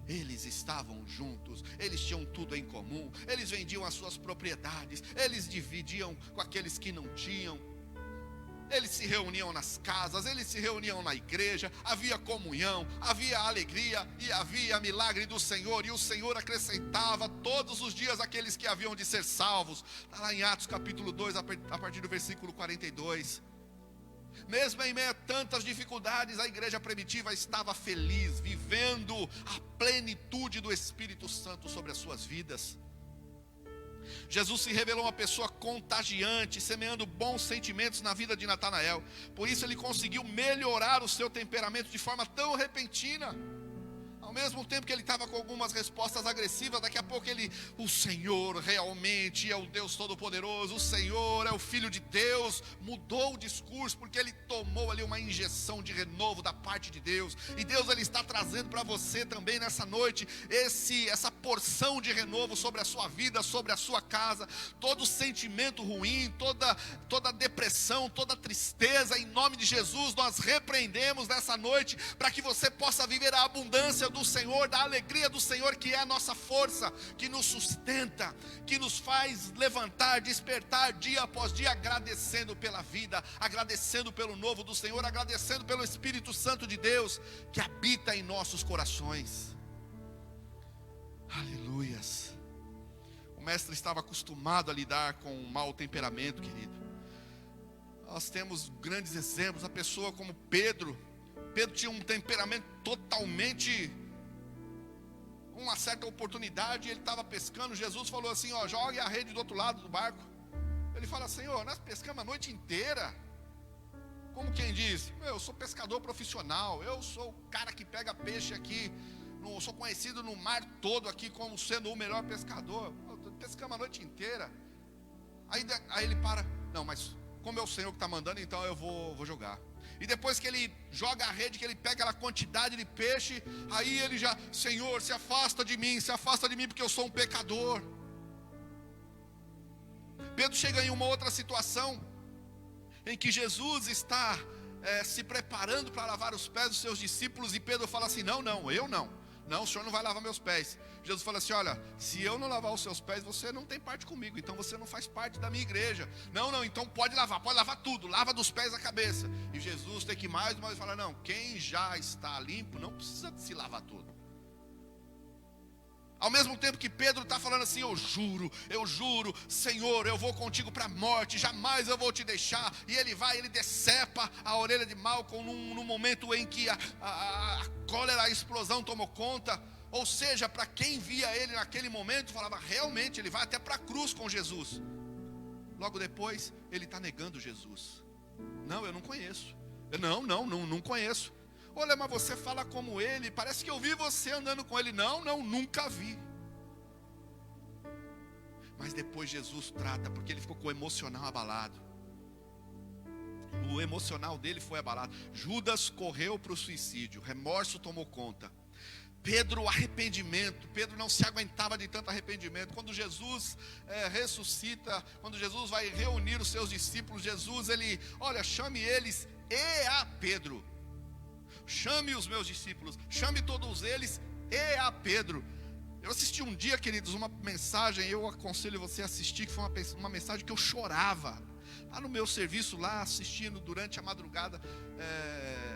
Eles estavam juntos, eles tinham tudo em comum, eles vendiam as suas propriedades, eles dividiam com aqueles que não tinham, eles se reuniam nas casas, eles se reuniam na igreja, havia comunhão, havia alegria e havia milagre do Senhor, e o Senhor acrescentava todos os dias aqueles que haviam de ser salvos. Está lá em Atos capítulo 2, a partir do versículo 42. Mesmo em meio a tantas dificuldades, a igreja primitiva estava feliz, vivendo a plenitude do Espírito Santo sobre as suas vidas. Jesus se revelou uma pessoa contagiante, semeando bons sentimentos na vida de Natanael. Por isso ele conseguiu melhorar o seu temperamento de forma tão repentina. Ao mesmo tempo que ele estava com algumas respostas agressivas, daqui a pouco o Senhor realmente é o Deus Todo-Poderoso, o Senhor é o Filho de Deus, mudou o discurso, porque ele tomou ali uma injeção de renovo da parte de Deus. E Deus ele está trazendo para você também nessa noite, essa porção de renovo sobre a sua vida, sobre a sua casa. Todo sentimento ruim, toda depressão, toda tristeza, em nome de Jesus, nós repreendemos nessa noite, para que você possa viver a abundância do Senhor, da alegria do Senhor, que é a nossa força, que nos sustenta, que nos faz levantar, despertar dia após dia, agradecendo pela vida, agradecendo pelo novo do Senhor, agradecendo pelo Espírito Santo de Deus, que habita em nossos corações. Aleluias. O mestre estava acostumado a lidar com um mau temperamento, querido. Nós temos grandes exemplos, a pessoa como Pedro tinha um temperamento totalmente. Uma certa oportunidade, ele estava pescando, Jesus falou assim, jogue a rede do outro lado do barco. Ele fala, Senhor, nós pescamos a noite inteira. Como quem diz, eu sou pescador profissional, eu sou o cara que pega peixe aqui, sou conhecido no mar todo aqui como sendo o melhor pescador. pescamos a noite inteira. Aí ele para, não, mas como é o Senhor que está mandando, então eu vou jogar. E depois que ele joga a rede, que ele pega aquela quantidade de peixe, aí ele já, Senhor, se afasta de mim, porque eu sou um pecador. Pedro chega em uma outra situação, em que Jesus está se preparando para lavar os pés dos seus discípulos, e Pedro fala assim, não, eu não, o Senhor não vai lavar meus pés. Jesus fala assim, olha, se eu não lavar os seus pés, você não tem parte comigo, então você não faz parte da minha igreja. Não, então pode lavar tudo, lava dos pés à cabeça. E Jesus tem que mais uma vez falar, não, quem já está limpo não precisa se lavar tudo. Ao mesmo tempo que Pedro está falando assim, eu juro, Senhor, eu vou contigo para a morte, jamais eu vou te deixar. E ele decepa a orelha de Malcom num momento em que a cólera, a explosão tomou conta. Ou seja, para quem via ele naquele momento, falava, realmente, ele vai até para a cruz com Jesus. Logo depois, ele está negando Jesus. Não, eu não conheço. Não conheço. Olha, mas você fala como ele, parece que eu vi você andando com ele. Não, nunca vi. Mas depois Jesus trata, porque ele ficou com o emocional abalado. O emocional dele foi abalado. Judas correu para o suicídio, remorso tomou conta. Pedro, arrependimento. Pedro não se aguentava de tanto arrependimento. Quando Jesus ressuscita, quando Jesus vai reunir os seus discípulos, Jesus, olha, chame eles e a Pedro. Chame os meus discípulos, chame todos eles e a Pedro. Eu assisti um dia, queridos, uma mensagem, eu aconselho você a assistir, que foi uma mensagem que eu chorava. Lá no meu serviço, lá assistindo durante a madrugada,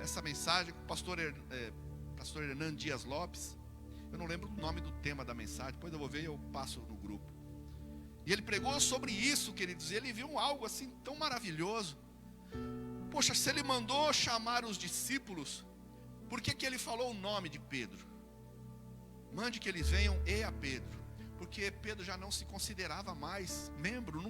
essa mensagem com o pastor Hernan Dias Lopes. Eu não lembro o nome do tema da mensagem, depois eu vou ver e eu passo no grupo. E ele pregou sobre isso, queridos, e ele viu algo assim tão maravilhoso. Poxa, se ele mandou chamar os discípulos, por que ele falou o nome de Pedro? Mande que eles venham e a Pedro. Porque Pedro já não se considerava mais membro.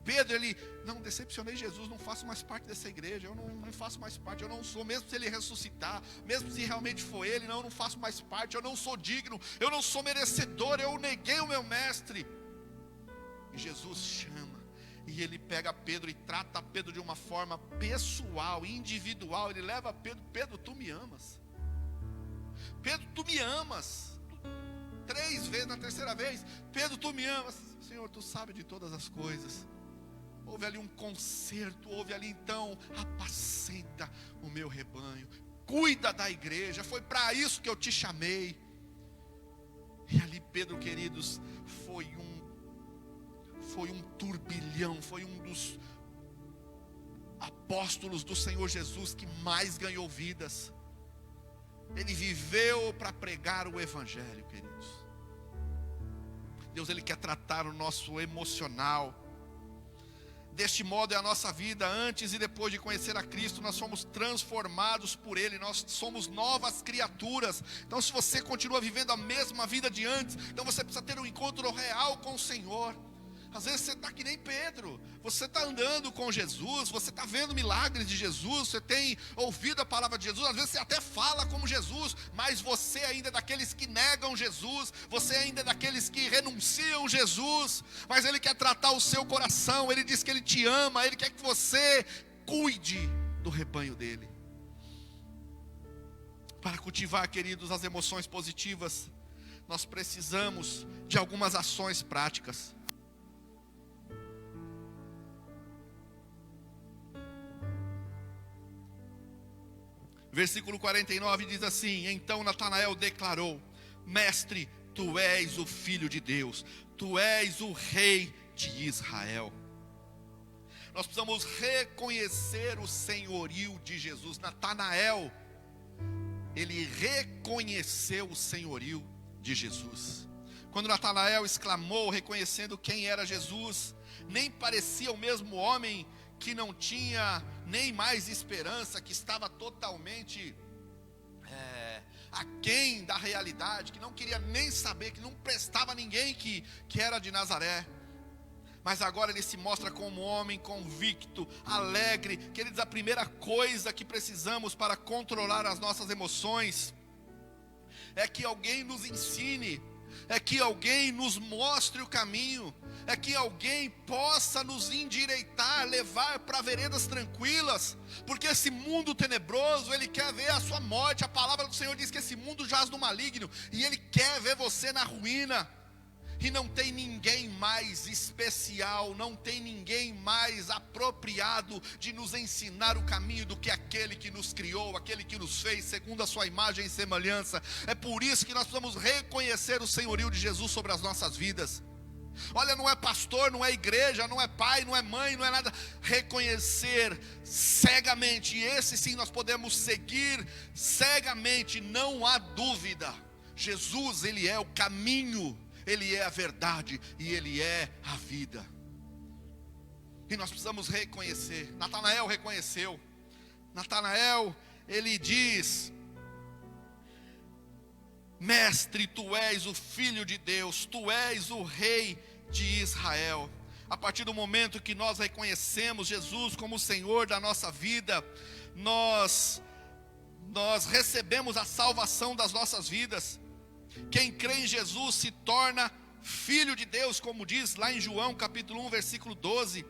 Pedro, não, decepcionei Jesus, não faço mais parte dessa igreja. Eu não faço mais parte, eu não sou. Mesmo se ele ressuscitar, mesmo se realmente for ele, não faço mais parte. Eu não sou digno, eu não sou merecedor. Eu neguei o meu mestre. E Jesus chama. E ele pega Pedro e trata Pedro de uma forma pessoal, individual. Ele leva Pedro, Pedro, tu me amas. Pedro, tu me amas. 3 vezes, na terceira vez, Pedro, tu me amas. Senhor, tu sabe de todas as coisas. Houve ali um concerto, houve ali então, apacenta o meu rebanho, cuida da igreja, foi para isso que eu te chamei. E ali Pedro, queridos, foi um turbilhão, foi um dos apóstolos do Senhor Jesus que mais ganhou vidas. Ele viveu para pregar o evangelho, queridos. Deus, Ele quer tratar o nosso emocional. Deste modo é a nossa vida, antes e depois de conhecer a Cristo, nós somos transformados por Ele, nós somos novas criaturas. Então se você continua vivendo a mesma vida de antes, então você precisa ter um encontro real com o Senhor. Às vezes você está que nem Pedro, você está andando com Jesus, você está vendo milagres de Jesus, você tem ouvido a palavra de Jesus, às vezes você até fala como Jesus, mas você ainda é daqueles que negam Jesus, você ainda é daqueles que renunciam Jesus. Mas Ele quer tratar o seu coração, Ele diz que Ele te ama, Ele quer que você cuide do rebanho dEle. Para cultivar, queridos, as emoções positivas, nós precisamos de algumas ações práticas. Versículo 49 diz assim: então Natanael declarou: Mestre, tu és o Filho de Deus, tu és o Rei de Israel. Nós precisamos reconhecer o senhorio de Jesus. Natanael, ele reconheceu o senhorio de Jesus. Quando Natanael exclamou, reconhecendo quem era Jesus, nem parecia o mesmo homem que não tinha nem mais esperança, que estava totalmente aquém da realidade, que não queria nem saber, que não prestava a ninguém que era de Nazaré. Mas agora ele se mostra como um homem convicto, alegre. Queridos, a primeira coisa que precisamos para controlar as nossas emoções é que alguém nos ensine é que alguém nos mostre o caminho, é que alguém possa nos endireitar, levar para veredas tranquilas, porque esse mundo tenebroso, ele quer ver a sua morte. A palavra do Senhor diz que esse mundo jaz no maligno, e ele quer ver você na ruína. E não tem ninguém mais especial, não tem ninguém mais apropriado de nos ensinar o caminho do que aquele que nos criou, aquele que nos fez segundo a sua imagem e semelhança. É por isso que nós precisamos reconhecer o senhorio de Jesus sobre as nossas vidas. Olha, não é pastor, não é igreja, não é pai, não é mãe, não é nada. Reconhecer cegamente, e esse sim nós podemos seguir cegamente, não há dúvida. Jesus, ele é o caminho, ele é a verdade e ele é a vida. E nós precisamos reconhecer. Natanael reconheceu. Natanael, ele diz: mestre, tu és o filho de Deus, tu és o rei de Israel. A partir do momento que nós reconhecemos Jesus como o Senhor da nossa vida, nós recebemos a salvação das nossas vidas. Quem crê em Jesus se torna filho de Deus, como diz lá em João capítulo 1, versículo 12.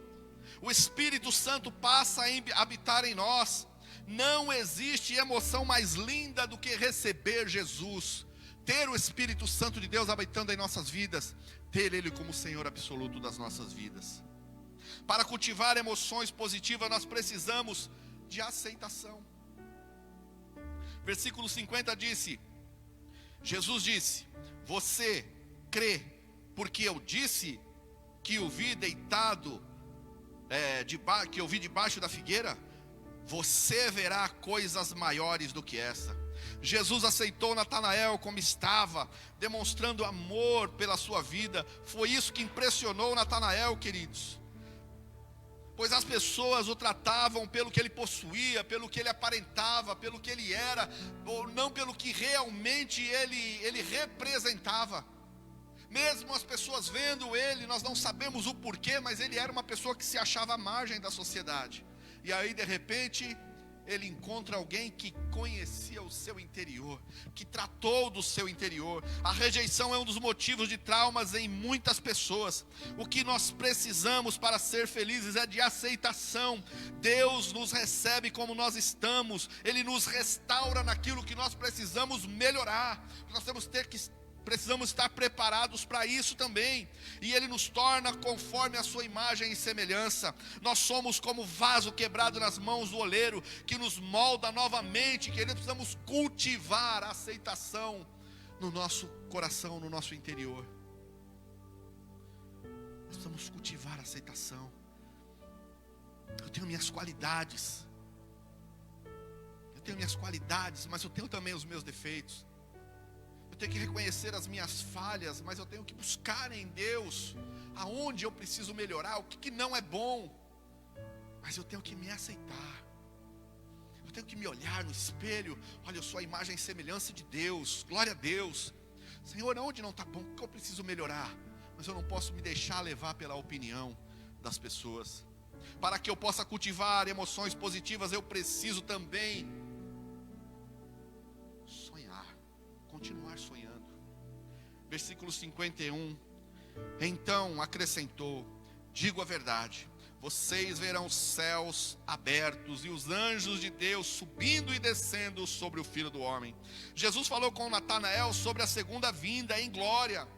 O Espírito Santo passa a habitar em nós. Não existe emoção mais linda do que receber Jesus, ter o Espírito Santo de Deus habitando em nossas vidas, ter Ele como Senhor absoluto das nossas vidas. Para cultivar emoções positivas, nós precisamos de aceitação. Versículo 50 Jesus disse: você crê porque eu disse que o vi deitado, que eu vi debaixo da figueira? Você verá coisas maiores do que essa. Jesus aceitou Natanael como estava, demonstrando amor pela sua vida. Foi isso que impressionou Natanael, queridos. Pois as pessoas o tratavam pelo que ele possuía, pelo que ele aparentava, pelo que ele era, ou não pelo que realmente ele representava. Mesmo as pessoas vendo ele, nós não sabemos o porquê, mas ele era uma pessoa que se achava à margem da sociedade. E aí de repente ele encontra alguém que conhecia o seu interior, que tratou do seu interior. A rejeição é um dos motivos de traumas em muitas pessoas. O que nós precisamos para ser felizes é de aceitação. Deus nos recebe como nós estamos, Ele nos restaura naquilo que nós precisamos melhorar. Nós precisamos estar preparados para isso também. E Ele nos torna conforme a sua imagem e semelhança. Nós somos como vaso quebrado nas mãos do oleiro, que nos molda novamente. Que precisamos cultivar a aceitação no nosso coração, no nosso interior. Nós precisamos cultivar a aceitação. Eu tenho minhas qualidades, mas eu tenho também os meus defeitos. Eu tenho que reconhecer as minhas falhas, mas eu tenho que buscar em Deus aonde eu preciso melhorar, o que não é bom. Mas eu tenho que me aceitar. Eu tenho que me olhar no espelho. Olha, eu sou a imagem e semelhança de Deus. Glória a Deus. Senhor, aonde não está bom? O que eu preciso melhorar? Mas eu não posso me deixar levar pela opinião das pessoas. Para que eu possa cultivar emoções positivas, eu preciso também continuar sonhando. Versículo 51. Então acrescentou: digo a verdade, vocês verão os céus abertos e os anjos de Deus subindo e descendo sobre o Filho do Homem. Jesus falou com Natanael sobre a segunda vinda em glória.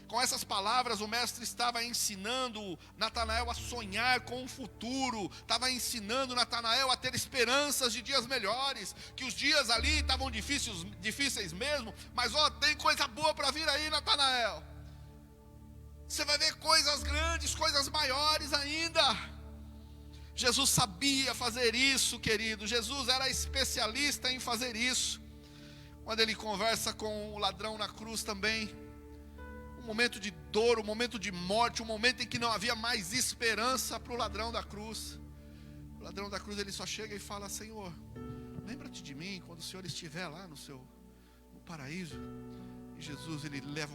Com essas palavras o mestre estava ensinando Natanael a sonhar com o futuro, estava ensinando Natanael a ter esperanças de dias melhores, que os dias ali estavam difíceis mesmo, mas tem coisa boa para vir aí, Natanael. Você vai ver coisas grandes, coisas maiores ainda. Jesus sabia fazer isso, querido. Jesus era especialista em fazer isso. Quando ele conversa com o ladrão na cruz também, um momento de dor, um momento de morte, um momento em que não havia mais esperança para o ladrão da cruz. O ladrão da cruz, ele só chega e fala: Senhor, lembra-te de mim quando o Senhor estiver lá no paraíso. E Jesus, ele leva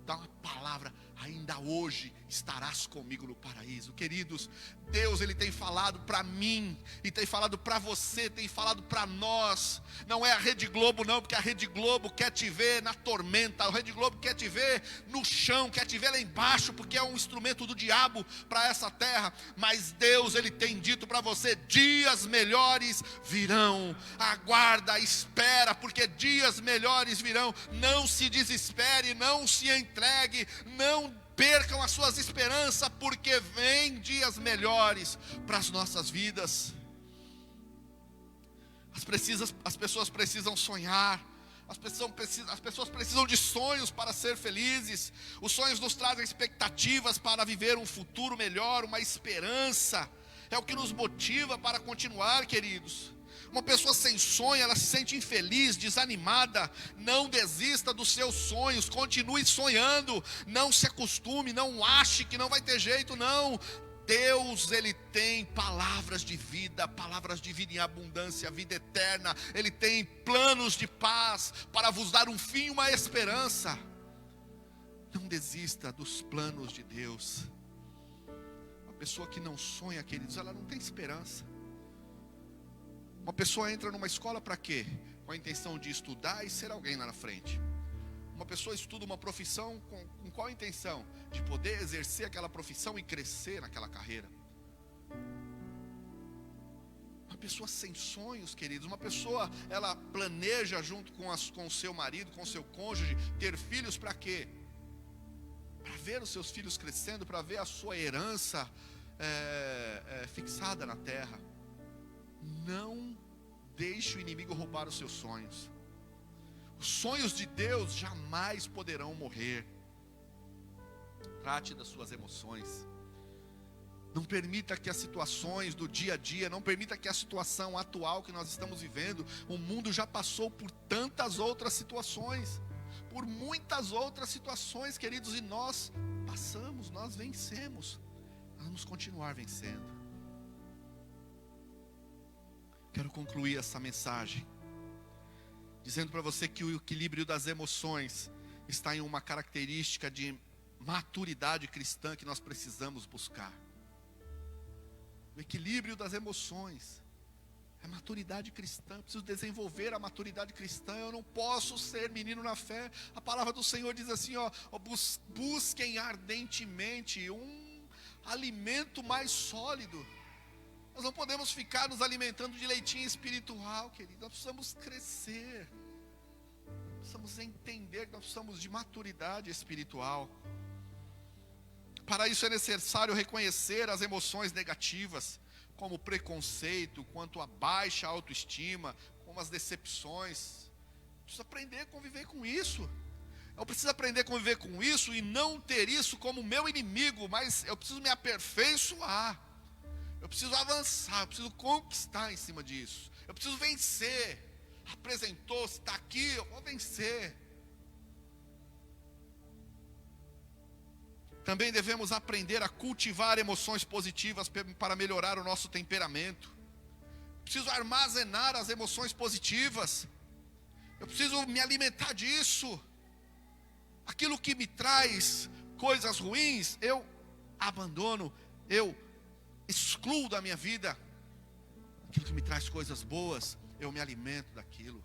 dá uma palavra: ainda hoje estarás comigo no paraíso. Queridos, Deus, Ele tem falado para mim, e tem falado para você, tem falado para nós. Não é a Rede Globo não, porque a Rede Globo quer te ver na tormenta, a Rede Globo quer te ver no chão, quer te ver lá embaixo, porque é um instrumento do diabo para essa terra. Mas Deus, Ele tem dito para você: dias melhores virão. Aguarda, espera, porque dias melhores virão. Não se desespere, não se entregue, não percam as suas esperanças, porque vem dias melhores para as nossas vidas. As pessoas precisam sonhar. As pessoas precisam de sonhos para ser felizes. Os sonhos nos trazem expectativas para viver um futuro melhor, uma esperança. É o que nos motiva para continuar, queridos. Uma pessoa sem sonho, ela se sente infeliz, desanimada. Não desista dos seus sonhos, continue sonhando. Não se acostume, não ache que não vai ter jeito, não. Deus, Ele tem palavras de vida em abundância, vida eterna. Ele tem planos de paz para vos dar um fim, uma esperança. Não desista dos planos de Deus. Uma pessoa que não sonha, queridos, ela não tem esperança. Uma pessoa entra numa escola para quê? Com a intenção de estudar e ser alguém lá na frente. Uma pessoa estuda uma profissão com qual intenção? De poder exercer aquela profissão e crescer naquela carreira. Uma pessoa sem sonhos, queridos, uma pessoa, ela planeja junto com o seu marido, com o seu cônjuge, ter filhos para quê? Para ver os seus filhos crescendo, para ver a sua herança fixada na terra. Não deixe o inimigo roubar os seus sonhos. Os sonhos de Deus jamais poderão morrer. Trate das suas emoções. Não permita que as situações do dia a dia, não permita que a situação atual que nós estamos vivendo, o mundo já passou por tantas outras situações, por muitas outras situações, queridos, e nós passamos, nós vencemos. Nós vamos continuar vencendo. Quero concluir essa mensagem dizendo para você que o equilíbrio das emoções está em uma característica de maturidade cristã que nós precisamos buscar. O equilíbrio das emoções é maturidade cristã. Eu preciso desenvolver a maturidade cristã. Eu não posso ser menino na fé. A palavra do Senhor diz assim, busquem ardentemente um alimento mais sólido. Nós não podemos ficar nos alimentando de leitinho espiritual, querido. Nós precisamos crescer. Precisamos entender que nós precisamos de maturidade espiritual. Para isso é necessário reconhecer as emoções negativas, como o preconceito, quanto a baixa autoestima, como as decepções. Eu preciso aprender a conviver com isso. Eu preciso aprender a conviver com isso e não ter isso como meu inimigo, mas eu preciso me aperfeiçoar. Eu preciso avançar, eu preciso conquistar em cima disso. Eu preciso vencer. Apresentou-se, está aqui, eu vou vencer. Também devemos aprender a cultivar emoções positivas para melhorar o nosso temperamento. Preciso armazenar as emoções positivas. Eu preciso me alimentar disso. Aquilo que me traz coisas ruins, eu abandono, eu excluo da minha vida. Aquilo que me traz coisas boas, eu me alimento daquilo.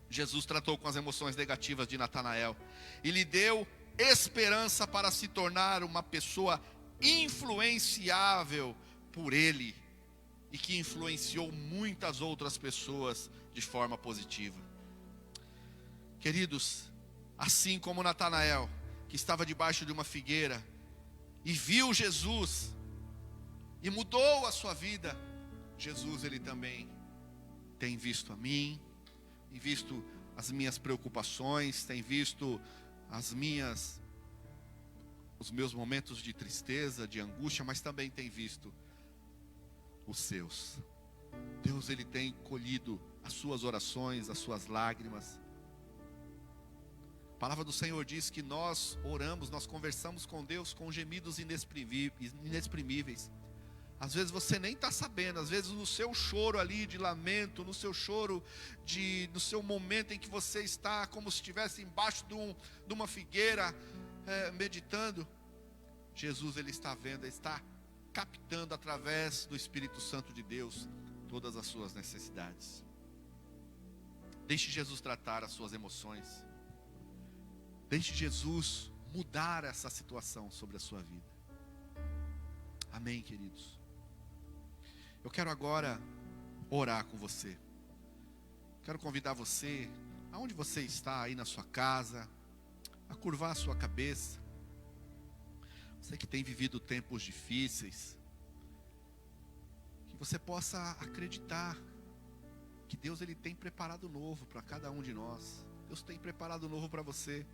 Jesus tratou com as emoções negativas de Natanael e lhe deu esperança para se tornar uma pessoa influenciável por ele e que influenciou muitas outras pessoas de forma positiva. Queridos, assim como Natanael, que estava debaixo de uma figueira e viu Jesus e mudou a sua vida, Jesus, ele também tem visto a mim, tem visto as minhas preocupações, tem visto os meus momentos de tristeza, de angústia, mas também tem visto os seus. Deus, ele tem colhido as suas orações, as suas lágrimas. A palavra do Senhor diz que nós oramos, nós conversamos com Deus com gemidos inexprimíveis. Às vezes você nem está sabendo, às vezes no seu choro ali de lamento, no seu choro, no seu momento em que você está como se estivesse embaixo de uma figueira, meditando, Jesus ele está vendo, ele está captando através do Espírito Santo de Deus todas as suas necessidades. Deixe Jesus tratar as suas emoções. Deixe Jesus mudar essa situação sobre a sua vida. Amém, queridos? Eu quero agora orar com você. Quero convidar você, aonde você está aí na sua casa, a curvar a sua cabeça. Você que tem vivido tempos difíceis, que você possa acreditar que Deus ele tem preparado novo para cada um de nós. Deus tem preparado novo para você.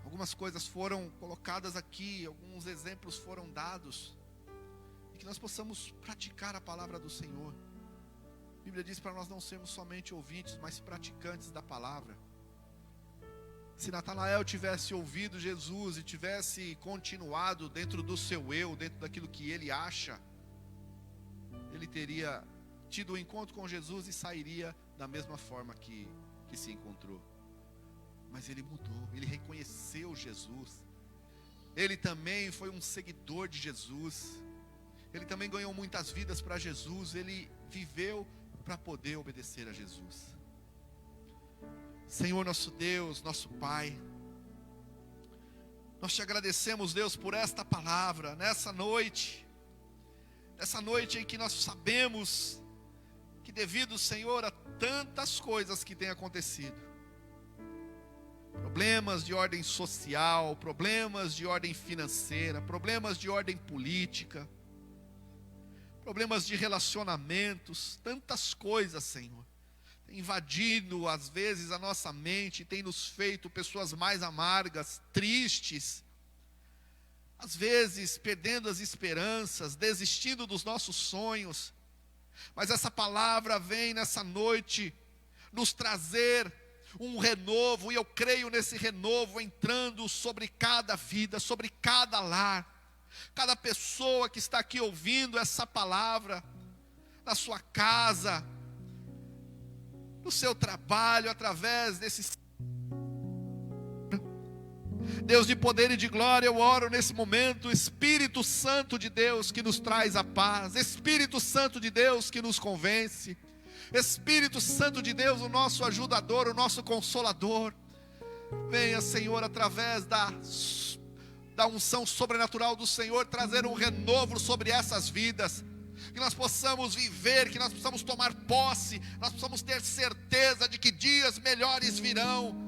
Algumas coisas foram colocadas aqui, alguns exemplos foram dados, e que nós possamos praticar a palavra do Senhor. A Bíblia diz para nós não sermos somente ouvintes, mas praticantes da palavra. Se Natanael tivesse ouvido Jesus e tivesse continuado dentro do seu eu, dentro daquilo que ele acha, ele teria tido um encontro com Jesus e sairia da mesma forma que se encontrou. Mas ele mudou, ele reconheceu Jesus. Ele também foi um seguidor de Jesus. Ele também ganhou muitas vidas para Jesus. Ele viveu para poder obedecer a Jesus. Senhor nosso Deus, nosso Pai, nós te agradecemos, Deus, por esta palavra, nessa noite em que nós sabemos que devido, Senhor, a tantas coisas que têm acontecido, problemas de ordem social, problemas de ordem financeira, problemas de ordem política, problemas de relacionamentos, tantas coisas, Senhor, tem invadido às vezes a nossa mente, tem nos feito pessoas mais amargas, tristes, às vezes perdendo as esperanças, desistindo dos nossos sonhos. Mas essa palavra vem nessa noite nos trazer um renovo, e eu creio nesse renovo entrando sobre cada vida, sobre cada lar, cada pessoa que está aqui ouvindo essa palavra, na sua casa, no seu trabalho, através desses... Deus de poder e de glória, eu oro nesse momento, Espírito Santo de Deus que nos traz a paz, Espírito Santo de Deus que nos convence, Espírito Santo de Deus, o nosso ajudador, o nosso consolador, venha, Senhor, através da unção sobrenatural do Senhor, trazer um renovo sobre essas vidas, que nós possamos viver, que nós possamos tomar posse, nós possamos ter certeza de que dias melhores virão.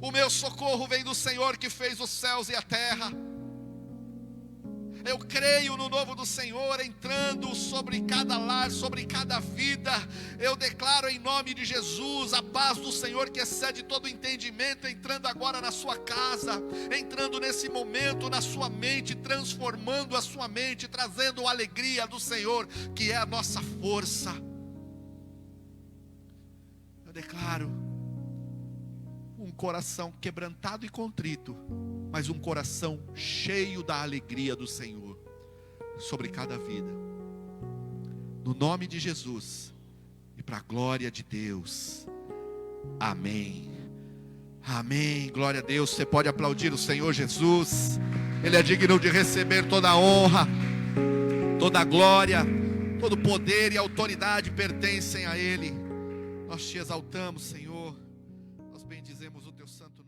O meu socorro vem do Senhor que fez os céus e a terra. Eu creio no novo do Senhor entrando sobre cada lar, sobre cada vida. Eu declaro em nome de Jesus a paz do Senhor que excede todo entendimento, entrando agora na sua casa, entrando nesse momento na sua mente, transformando a sua mente, trazendo a alegria do Senhor, que é a nossa força. Eu declaro um coração quebrantado e contrito, mas um coração cheio da alegria do Senhor sobre cada vida, no nome de Jesus e para a glória de Deus, amém, amém. Glória a Deus. Você pode aplaudir o Senhor Jesus, Ele é digno de receber toda a honra, toda a glória, todo poder e autoridade pertencem a Ele. Nós te exaltamos, Senhor, nós bendizemos o teu santo